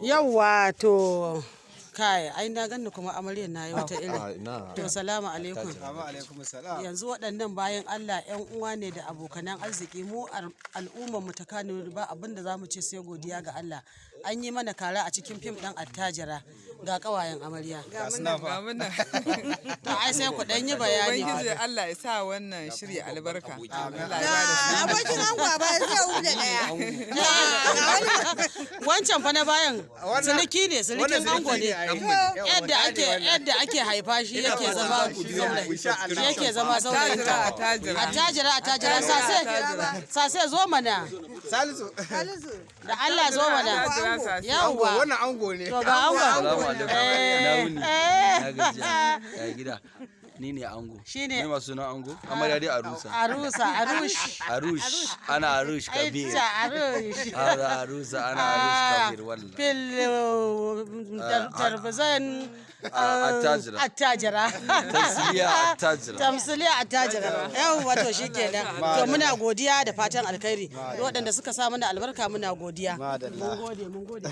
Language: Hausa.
Yawwa to kai ai na ganni kuma amaryar na yi wata irin. To salamu alaikum. Yanzu waɗannan bayan Allah ƴan uwa ne da abokanan arziki mu al'ummar mu ta Kano ba abin da zamu ce sai godiya ga Allah. An yi mana kara a cikin fim ɗin Attajira ga ƙawayen amarya. Ga muna. To ai sai ku ɗan yi bayani. Ubangiji Allah ya sa wannan shiri albarka. Allah ya bada shi. Abokin ango ba zai wuce daya. Wancan fa na bayan siliki ne silikin ango ne. Yadda ake haifa shi yake zama saurayinta. Attajira sase zo mana. Salisu. Da Allah zo mana. Yawwa. Wannan ango ne. To ga ango. Salamu alaikum. Na gajiya. Ya gida. Ni ne ango. Shine. Mai masu sunan ango? Amarya dai Arusa. Arush. Ana Arush Kabir. Arush. Arusa ana Arush Kabir wallahi. Fil tarbazan Attajira. Tamsiliya Attajira. Yawwa to shikenan. To muna godiya da fatan alkhairi. Waɗanda suka sa mana albarka muna godiya. Mun gode.